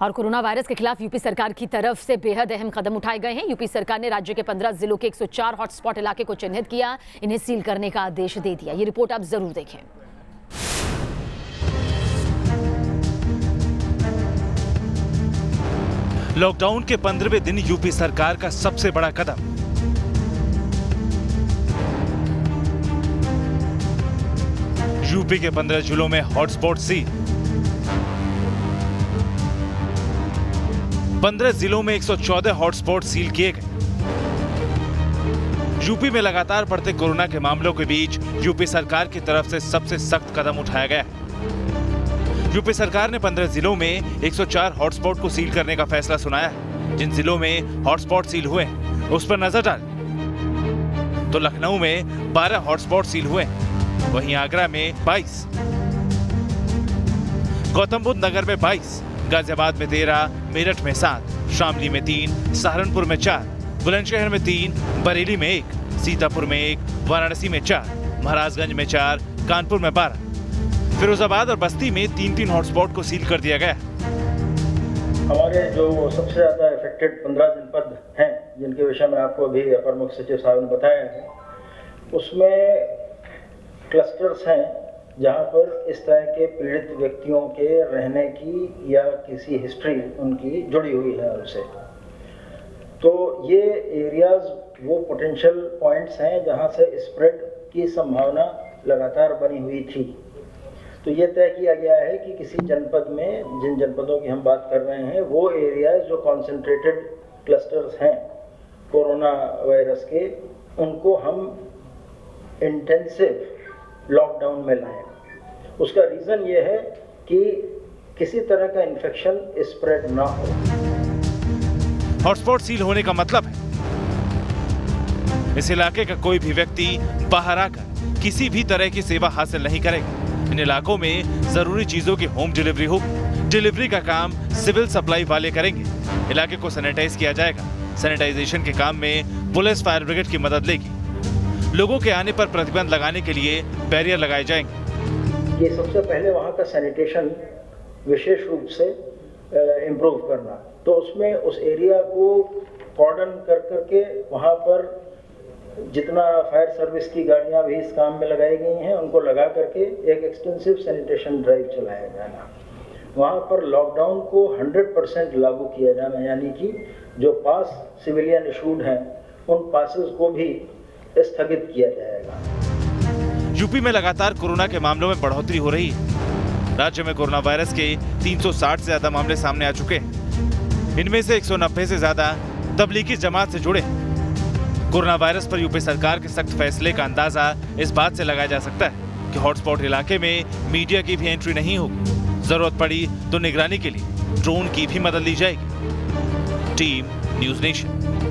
और corona virus के खिलाफ यूपी सरकार की तरफ से बेहद अहम कदम उठाए गए हैं। यूपी सरकार ने राज्य के 15 जिलों के 104 हॉटस्पॉट इलाके को चिन्हित किया, इन्हें सील करने का आदेश दे दिया। ये रिपोर्ट आप जरूर देखें। लॉकडाउन के 15वें दिन यूपी सरकार का सबसे बड़ा कदम। यूपी के 15 जिलों में हॉटस्पॉट सील। 15 जिलों में 114 हॉटस्पॉट सील किए गए। यूपी में लगातार बढ़ते कोरोना के मामलों के बीच यूपी सरकार की तरफ से सबसे सख्त कदम उठाया गया है। यूपी सरकार ने 15 जिलों में 104 हॉटस्पॉट को सील करने का फैसला सुनाया है। जिन जिलों में हॉटस्पॉट सील हुए उस पर नजर डाल तो लखनऊ में 12 हॉटस्पॉट सील हुए, वहीं आगरा में 22, गौतम बुद्ध नगर में 22, गाजियाबाद में 13, मेरठ में 7, शामली में 3, सहारनपुर में 4, बुलंदशहर में 3, बरेली में 1, सीतापुर में 1, वाराणसी में 4, महाराजगंज में 4, कानपुर में 12, फिरोजाबाद और बस्ती में 3-3 हॉटस्पॉट को सील कर दिया गया। हमारे जो सबसे ज्यादा इफेक्टेड 15 जनपद हैं, जिनके विषय में आपको अभी अपर मुख्य सचिव साहब ने बताया है, उसमें क्लस्टर्स हैं जहां पर इस तरह के पीड़ित व्यक्तियों के रहने की या किसी हिस्ट्री उनकी जुड़ी हुई है उनसे। तो ये एरियाज वो पोटेंशियल पॉइंट्स हैं जहां से स्प्रेड की संभावना लगातार बनी हुई थी। तो ये तय किया गया है कि किसी जनपद में, जिन जनपदों की हम बात कर रहे हैं, वो एरियाज जो कॉन्सेंट्रेटेड क्लस्टर्स हैं कोरोना वायरस के, उनको हम इंटेंसिव लॉकडाउन में लाएं। उसका रीजन ये है कि किसी तरह का इन्फेक्शन स्प्रेड ना हो। हॉटस्पॉट सील होने का मतलब है इस इलाके का कोई भी व्यक्ति बाहर आकर किसी भी तरह की सेवा हासिल नहीं करेगा। इन इलाकों में जरूरी चीजों की होम डिलीवरी होगी। डिलीवरी का काम सिविल सप्लाई वाले करेंगे। इलाके को सैनिटाइज किया जाएगा। सैनिटाइजेशन के काम में पुलिस फायर ब्रिगेड की मदद लेगी। लोगों के आने पर प्रतिबंध लगाने के लिए बैरियर लगाए जाएंगे। ये सबसे पहले वहाँ का सैनिटेशन विशेष रूप से इम्प्रूव करना, तो उसमें उस एरिया को कॉर्डन कर करके वहाँ पर जितना फायर सर्विस की गाड़ियाँ भी इस काम में लगाई गई हैं, उनको लगा करके एक एक्सटेंसिव सैनिटेशन ड्राइव चलाया जाना। वहाँ पर लॉकडाउन को 100% लागू किया जाना, यानी कि जो पास सिविलियन इशूड हैं उन पासेस को भी स्थगित किया जाएगा। यूपी में लगातार कोरोना के मामलों में बढ़ोतरी हो रही है। राज्य में कोरोना वायरस के 360 से ज्यादा मामले सामने आ चुके हैं। इनमें से 190 से ज्यादा तबलीगी जमात से जुड़े हैं। कोरोना वायरस पर यूपी सरकार के सख्त फैसले का अंदाजा इस बात से लगाया जा सकता है कि हॉटस्पॉट इलाके में मीडिया की भी एंट्री नहीं होगी। जरूरत पड़ी तो निगरानी के लिए ड्रोन की भी मदद ली जाएगी। Team news nation.